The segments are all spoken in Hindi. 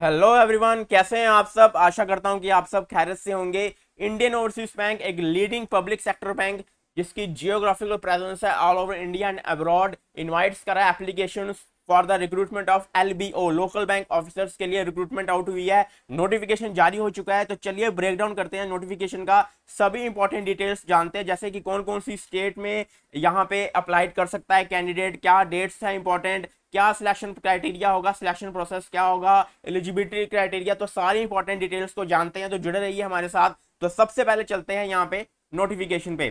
हेलो एवरीवन, कैसे हैं आप सब। आशा करता हूं कि आप सब खैरियत से होंगे। इंडियन ओवरसीज बैंक एक लीडिंग पब्लिक सेक्टर बैंक जिसकी जियोग्राफिकल प्रेजेंस है all over India and abroad, invites करा है application for the recruitment of LBO, local bank officers के लिए रिक्रूटमेंट आउट हुई है। नोटिफिकेशन जारी हो चुका है। तो चलिए ब्रेक डाउन करते हैं नोटिफिकेशन का, सभी इंपॉर्टेंट डिटेल्स जानते हैं, जैसे कि कौन कौन सी स्टेट में यहाँ पे अप्लाई कर सकता है कैंडिडेट, क्या डेट्स है इंपॉर्टेंट, क्या सिलेक्शन क्राइटेरिया होगा, सिलेक्शन प्रोसेस क्या होगा, एलिजिबिलिटी क्राइटेरिया। तो सारी इंपॉर्टेंट डिटेल्स को जानते हैं, तो जुड़े रहिए हमारे साथ। तो सबसे पहले चलते हैं यहाँ पे नोटिफिकेशन पे।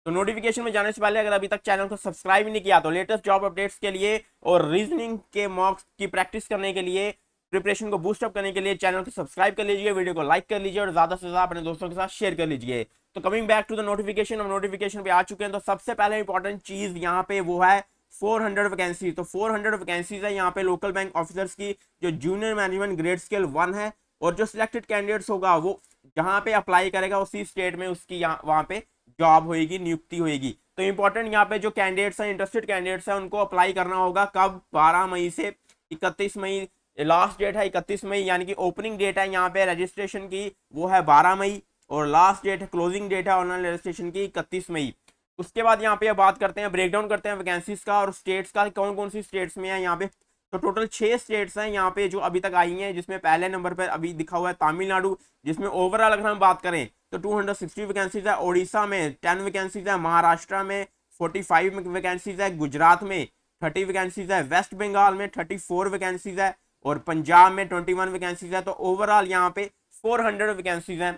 तो नोटिफिकेशन में जाने से पहले अगर अभी तक चैनल को सब्सक्राइब नहीं किया तो लेटेस्ट जॉब अपडेट्स के लिए और रीजनिंग के मॉक्स की प्रैक्टिस करने के लिए, प्रिपरेशन को बूस्ट अप करने के लिए चैनल को सब्सक्राइब कर लीजिए, वीडियो को लाइक कर लीजिए और ज्यादा से ज्यादा अपने दोस्तों के साथ शेयर कर लीजिए। तो coming back to the notification, हम नोटिफिकेशन पे आ चुके हैं। तो सबसे पहले इंपॉर्टेंट चीज यहाँ पे वो है 400 वैकेंसी। तो 400 वैकेंसीज है यहाँ पे लोकल बैंक ऑफिसर्स की, जो जूनियर मैनेजमेंट ग्रेड स्केल 1 है। और जो सिलेक्टेड कैंडिडेट्स होगा वो जहाँ पे अप्लाई करेगा उसी स्टेट में उसकी वहाँ पे जॉब होगी, नियुक्ति होगी। तो इंपॉर्टेंट यहाँ पे जो कैंडिडेट्स हैं, इंटरेस्टेड कैंडिडेट्स हैं, उनको अप्लाई करना होगा कब, 12 मई से 31 मई। लास्ट डेट है 31 मई, यानी कि ओपनिंग डेट है यहाँ पे रजिस्ट्रेशन की वो है 12 मई, और लास्ट डेट है, क्लोजिंग डेट है ऑनलाइन रजिस्ट्रेशन की 31 मई। उसके बाद यहाँ पे अब बात करते हैं, ब्रेकडाउन करते हैं वैकेंसीज का और स्टेट्स का, कौन कौन सी स्टेट्स में है यहाँ पे। तो टोटल 6 स्टेट्स हैं यहाँ पे जो अभी तक आई हैं, जिसमें पहले नंबर पर अभी दिखा हुआ है तमिलनाडु, जिसमें ओवरऑल अगर हम बात करें तो 260 वैकेंसीज है। ओडिशा में 10 वैकेंसीज है, महाराष्ट्र में 45 वैकेंसीज है, गुजरात में 30 वैकेंसीज है, वेस्ट बंगाल में 34 वैकेंसीज है और पंजाब में 21 वैकेंसीज है। तो ओवरऑल यहाँ पे 400 वैकेंसीज हैं।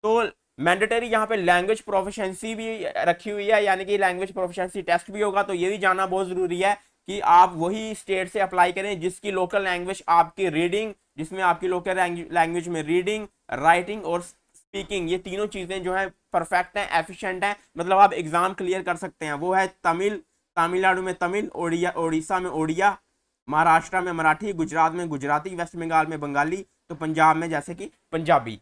तो मैंडेटरी यहाँ पे लैंग्वेज प्रोफिशिएंसी भी रखी हुई है, यानी कि लैंग्वेज प्रोफिशिएंसी टेस्ट भी होगा। तो ये भी जानना बहुत जरूरी है कि आप वही स्टेट से अप्लाई करें जिसकी लोकल लैंग्वेज आपकी रीडिंग, जिसमें आपकी लोकल लैंग्वेज में रीडिंग, राइटिंग और स्पीकिंग, ये तीनों चीजें जो है परफेक्ट है, एफिशिएंट है, मतलब आप एग्जाम क्लियर कर सकते हैं। वो है तमिल, तमिलनाडु में तमिल, ओडिशा में ओडिया, महाराष्ट्र में मराठी, गुजरात में गुजराती, वेस्ट बंगाल में बंगाली, तो पंजाब में जैसे कि पंजाबी।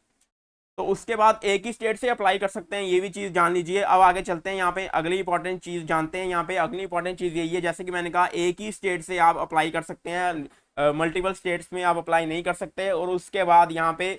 तो उसके बाद एक ही स्टेट से अप्लाई कर सकते हैं, ये भी चीज़ जान लीजिए। अब आगे चलते हैं, यहाँ पे अगली इंपॉर्टेंट चीज़ जानते हैं। यहाँ पे अगली इंपॉर्टेंट चीज़ यही है, जैसे कि मैंने कहा एक ही स्टेट से आप अप्लाई कर सकते हैं, मल्टीपल स्टेट्स में आप अप्लाई नहीं कर सकते। और उसके बाद यहाँ पे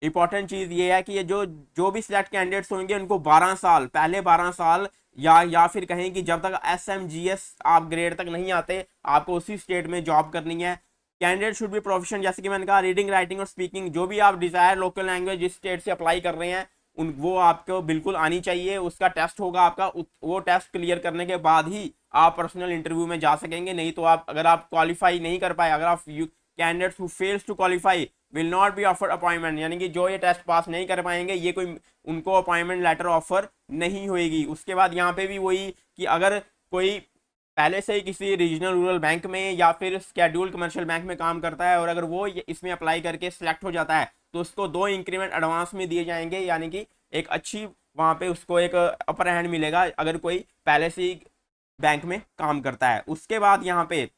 इंपॉर्टेंट चीज़ ये है कि ये जो जो भी सिलेक्ट कैंडिडेट्स होंगे उनको 12 साल, पहले 12 साल या फिर कहें कि जब तक SMGS आप ग्रेड तक नहीं आते आपको उसी स्टेट में जॉब करनी है। कैंडिडेट शुड बी प्रोफिशिएंट, जैसे कि मैंने कहा रीडिंग, राइटिंग और स्पीकिंग, जो भी आप डिजायर लोकल लैंग्वेज जिस स्टेट से अप्लाई कर रहे हैं उन वो आपको बिल्कुल आनी चाहिए। उसका टेस्ट होगा आपका, वो टेस्ट क्लियर करने के बाद ही आप पर्सनल इंटरव्यू में जा सकेंगे। नहीं तो आप अगर आप क्वालिफाई नहीं कर पाए, अगर आप candidates who fails to qualify will not be offer appointment, यानी कि जो ये टेस्ट पास नहीं कर पाएंगे ये कोई उनको अपॉइंटमेंट लेटर ऑफर नहीं होएगी। उसके बाद यहाँ पे भी वही कि अगर कोई पहले से ही किसी रीजनल रूरल बैंक में या फिर स्केड्यूल्ड कमर्शियल बैंक में काम करता है और अगर वो इसमें अप्लाई करके सिलेक्ट हो जाता है तो उसको 2 इंक्रीमेंट एडवांस में दिए जाएंगे, यानी कि एक अच्छी वहाँ पे उसको एक अपर हैंड मिलेगा अगर कोई पहले से ही बैंक में काम करता है। उसके बाद यहाँ पे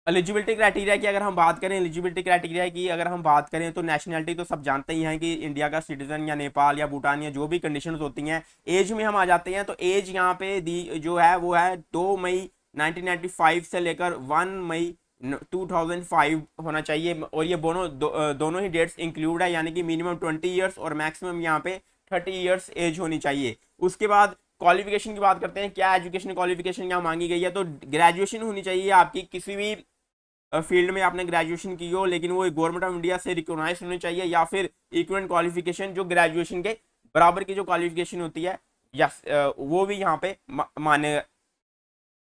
एलिजिबिलिटी क्राइटेरिया की अगर हम बात करें, एलिजिबिलिटी क्राइटेरिया की अगर हम बात करें तो नेशनैलिटी तो सब जानते ही हैं कि इंडिया का सिटीजन या नेपाल या भूटान या जो भी कंडीशंस होती हैं। एज में हम आ जाते हैं, तो एज यहाँ पे दी जो है वो है 2 मई 1995 से लेकर 1 मई 2005 होना चाहिए। और ये दोनों ही डेट्स इंक्लूड है, यानी कि मिनिमम 20 ईयर्स और मैक्सिमम यहाँ पे 30 ईयर्स एज होनी चाहिए। उसके बाद क्वालिफिकेशन की बात करते हैं, क्या एजुकेशन क्वालिफिकेशन यहाँ मांगी गई है। तो ग्रेजुएशन होनी चाहिए आपकी, किसी भी फील्ड में आपने ग्रेजुएशन की हो, लेकिन वो गवर्नमेंट ऑफ इंडिया से रिकॉग्नाइज होनी चाहिए, या फिर इक्विवेलेंट क्वालिफिकेशन जो ग्रेजुएशन के बराबर की जो क्वालिफिकेशन होती है, यस वो भी यहाँ पे मान्य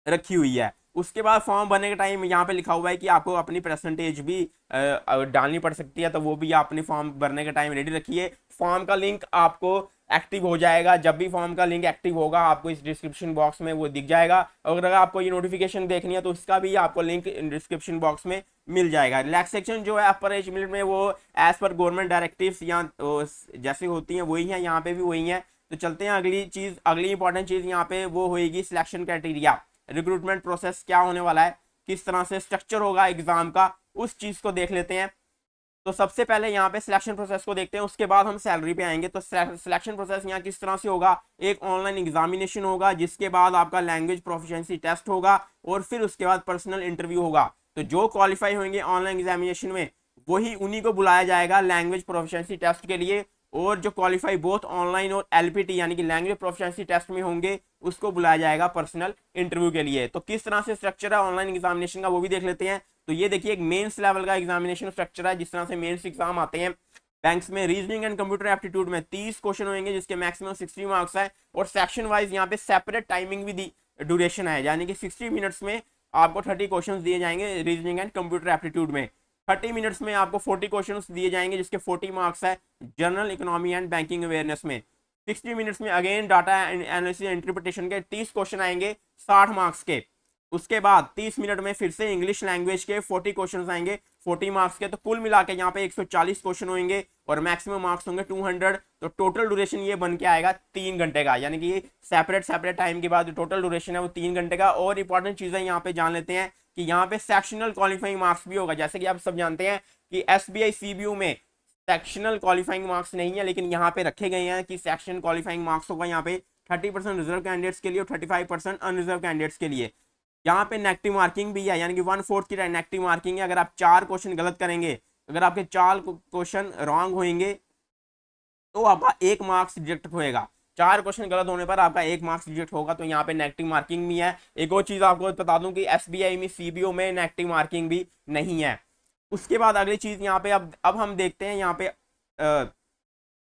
रखी हुई है। उसके बाद फॉर्म भरने के टाइम यहाँ पे लिखा हुआ है कि आपको अपनी परसेंटेज भी डालनी पड़ सकती है, तो वो भी आप अपने फॉर्म भरने के टाइम रेडी रखिए। फॉर्म का लिंक आपको एक्टिव हो जाएगा, जब भी फॉर्म का लिंक एक्टिव होगा आपको इस डिस्क्रिप्शन बॉक्स में वो दिख जाएगा। अगर आपको ये नोटिफिकेशन देखनी है तो इसका भी आपको लिंक डिस्क्रिप्शन बॉक्स में मिल जाएगा। रिलैक्सेशन जो है अपर एज लिमिट में वो एज पर गवर्नमेंट डायरेक्टिव्स या जैसे होती हैं वही हैं, यहाँ पे भी वही हैं। तो चलते हैं अगली चीज़, अगली इंपॉर्टेंट चीज़ यहाँ पे वो होगी सिलेक्शन क्राइटेरिया, रिक्रूटमेंट प्रोसेस क्या होने वाला है, किस तरह से स्ट्रक्चर होगा एग्जाम का, उस चीज को देख लेते हैं। तो सबसे पहले यहाँ पे सिलेक्शन प्रोसेस को देखते हैं, उसके बाद हम सैलरी पे आएंगे। तो सिलेक्शन प्रोसेस यहाँ किस तरह से होगा, एक ऑनलाइन एग्जामिनेशन होगा जिसके बाद आपका लैंग्वेज प्रोफिशिएंसी टेस्ट होगा और फिर उसके बाद पर्सनल इंटरव्यू होगा। तो जो क्वालिफाई होंगे ऑनलाइन एग्जामिनेशन में वही उन्हीं को बुलाया जाएगा लैंग्वेज प्रोफिशिएंसी टेस्ट के लिए, और जो क्वालिफाई बोथ ऑनलाइन और एलपीटी यानी कि लैंग्वेज प्रोफिशिएंसी टेस्ट में होंगे उसको बुलाया जाएगा पर्सनल इंटरव्यू के लिए। तो किस तरह से स्ट्रक्चर है ऑनलाइन एग्जामिनेशन का वो भी देख लेते हैं। तो ये देखिए एक मेंस लेवल का एग्जामिनेशन स्ट्रक्चर है, जिस तरह से मेंस एग्जाम आते हैं बैंक्स में। रीजनिंग एंड कंप्यूटर एप्टीट्यूड में 30 क्वेश्चन होंगे जिसके मैक्सिमम 60 मार्क्स है, और सेक्शन वाइज यहाँ पे सेपरेट टाइमिंग भी ड्यूरेशन है, यानी कि 60 मिनट्स में आपको 30 क्वेश्चन दिए जाएंगे रीजनिंग एंड कंप्यूटर एप्टीट्यूड में। 30 मिनट्स में आपको 40 क्वेश्चंस दिए जाएंगे जिसके 40 मार्क्स है general economy and banking awareness में। 60 मिनट्स में अगेन डाटा एनालिसिस इंटरप्रिटेशन के 30 क्वेश्चन आएंगे 60 मार्क्स के। उसके बाद 30 मिनट में फिर से इंग्लिश लैंग्वेज के 40 क्वेश्चन आएंगे 40 मार्क्स के। तो कुल मिला के यहाँ पे 140 क्वेश्चन होंगे और मैक्सिमम मार्क्स होंगे 200। तो टोटल ड्यूरेशन ये बन के आएगा 3 घंटे का, यानी कि सेपरेट टाइम के बाद टोटल ड्यूरेशन है वो 3 घंटे का। और इंपॉर्टेंट चीजें यहाँ पे जान लेते हैं कि यहाँ पे सेक्शनल क्वालिफाइंग मार्क्स भी होगा। जैसे कि आप सब जानते हैं कि एसबीआई सीबीयू में सेक्शनल क्वालिफाइंग मार्क्स नहीं है, लेकिन यहाँ पे रखे गए हैं कि सेक्शनल क्वालिफाइंग मार्क्स होगा यहाँ पे 30% रिजर्व कैंडिडेट्स के लिए और 35% अनरिजर्व कैंडिडेट्स के लिए। यहाँ पे नेगेटिव मार्किंग भी है, यानी कि 1/4 की नेगेटिव मार्किंग है। अगर आप 4 क्वेश्चन गलत करेंगे, अगर आपके 4 क्वेश्चन रॉन्ग होंगे तो आपका 1 मार्क्स रिजेक्ट होएगा। 4 क्वेश्चन गलत होने पर आपका 1 मार्क्स रिजेक्ट होगा। तो यहाँ पे नेगेटिव मार्किंग भी है। एक और चीज आपको बता दूं कि एसबीआई में सीबीओ में नेगेटिव मार्किंग भी नहीं है। उसके बाद अगली चीज यहाँ पे अब हम देखते हैं यहाँ पे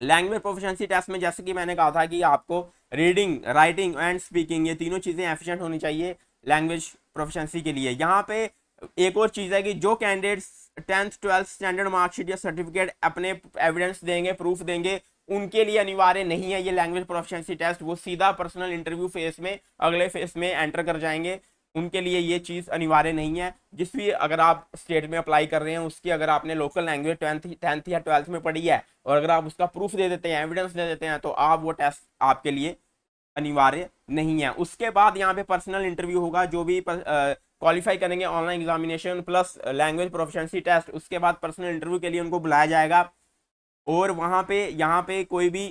लैंग्वेज प्रोफिशिएंसी टेस्ट में, जैसे कि मैंने कहा था कि आपको रीडिंग राइटिंग एंड स्पीकिंग ये तीनों चीजें एफिशिएंट होनी चाहिए लैंग्वेज प्रोफिशिएंसी के लिए। यहाँ पे एक और चीज है कि जो candidates 10th 12th standard marksheet या सर्टिफिकेट अपने एविडेंस देंगे, प्रूफ देंगे, उनके लिए अनिवार्य नहीं है ये लैंग्वेज प्रोफिशिएंसी टेस्ट। वो सीधा पर्सनल इंटरव्यू फेस में अगले फेस में एंटर कर जाएंगे, उनके लिए ये चीज़ अनिवार्य नहीं है। जिस भी अगर आप स्टेट में अप्लाई कर रहे हैं उसकी अगर आपने लोकल लैंग्वेज 10th या 12th में पढ़ी है और अगर आप उसका प्रूफ दे देते हैं, एविडेंस दे देते हैं, तो आप वो टेस्ट आपके लिए अनिवार्य नहीं है। उसके बाद यहाँ पे पर्सनल इंटरव्यू होगा, जो भी क्वालिफाई करेंगे online examination plus language proficiency test, उसके बाद पर्सनल इंटरव्यू के लिए उनको बुलाया जाएगा। और वहाँ पे यहाँ पे कोई भी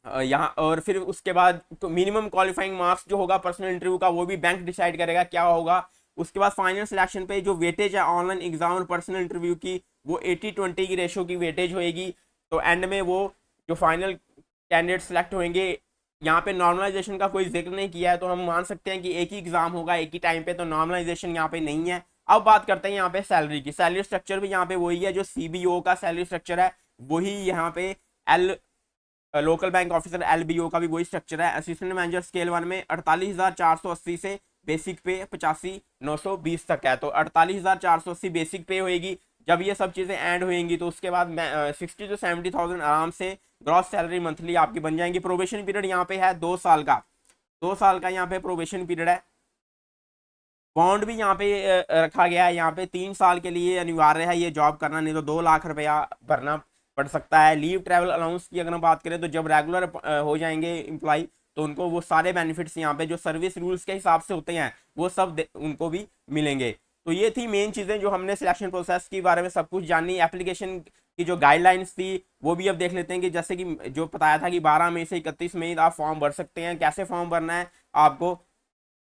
यहाँ और फिर उसके बाद मिनिमम क्वालिफाइंग मार्क्स जो होगा पर्सनल इंटरव्यू का वो भी बैंक डिसाइड करेगा क्या होगा। उसके बाद फाइनल सिलेक्शन पे जो वेटेज है ऑनलाइन एग्जाम और पर्सनल इंटरव्यू की वो 80-20 की रेशो की वेटेज होएगी। तो एंड में वो जो फाइनल कैंडिडेट सेलेक्ट होंगे, यहाँ पे नॉर्मलाइजेशन का कोई जिक्र नहीं किया है, तो हम मान सकते हैं कि एक ही एग्जाम होगा एक ही टाइम पे, तो नॉर्मलाइजेशन यहाँ पे नहीं है। अब बात करते हैं यहाँ पे सैलरी की। सैलरी स्ट्रक्चर भी यहाँ पे वही है जो सीबीओ का सैलरी स्ट्रक्चर है, वही यहाँ पे लोकल बैंक ऑफिसर एलबीओ का भी वही स्ट्रक्चर है। असिस्टेंट मैनेजर स्केल 1 में 48,480 से बेसिक पे 85,920 तक है। तो 48,480 बेसिक पे होएगी। जब ये सब चीज़ें ऐड होएंगी तो उसके बाद 60 to 70,000 आराम से ग्रॉस सैलरी मंथली आपकी बन जाएंगी। प्रोबेशन पीरियड यहाँ पे है 2 साल का, 2 साल का यहाँ पे प्रोबेशन पीरियड है। बॉन्ड भी यहाँ पे रखा गया है, यहाँ पे 3 साल के लिए अनिवार्य है ये जॉब करना, नहीं तो 2 लाख रुपया भरना पड़ सकता है। लीव ट्रैवल अलाउंस की अगर हम बात करें तो जब रेगुलर हो जाएंगे एम्प्लॉय तो उनको वो सारे बेनिफिट्स यहाँ पे जो सर्विस रूल्स के हिसाब से होते हैं वो सब उनको भी मिलेंगे। तो ये थी मेन चीज़ें जो हमने सिलेक्शन प्रोसेस के बारे में सब कुछ जानी। एप्लीकेशन की जो गाइडलाइंस थी वो भी अब देख लेते हैं कि जैसे कि जो बताया था कि 12 मई से 31 मई आप फॉर्म भर सकते हैं। कैसे फॉर्म भरना है आपको,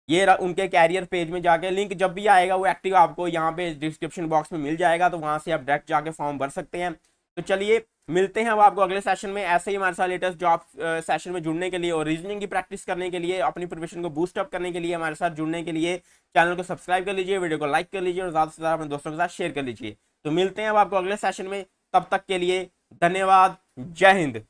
ये उनके कैरियर पेज में जाके लिंक जब भी आएगा वो एक्टिव आपको यहाँ पे डिस्क्रिप्शन बॉक्स में मिल जाएगा, तो वहाँ से आप डायरेक्ट जाके फॉर्म भर सकते हैं। तो चलिए मिलते हैं अब आपको अगले सेशन में। ऐसे ही हमारे साथ लेटेस्ट जॉब सेशन में जुड़ने के लिए और रीजनिंग की प्रैक्टिस करने के लिए, अपनी प्रिपरेशन को बूस्ट अप करने के लिए हमारे साथ जुड़ने के लिए चैनल को सब्सक्राइब कर लीजिए, वीडियो को लाइक कर लीजिए और ज़्यादा से ज़्यादा अपने दोस्तों के साथ शेयर कर लीजिए। तो मिलते हैं अब आपको अगले सेशन में, तब तक के लिए धन्यवाद। जय हिंद।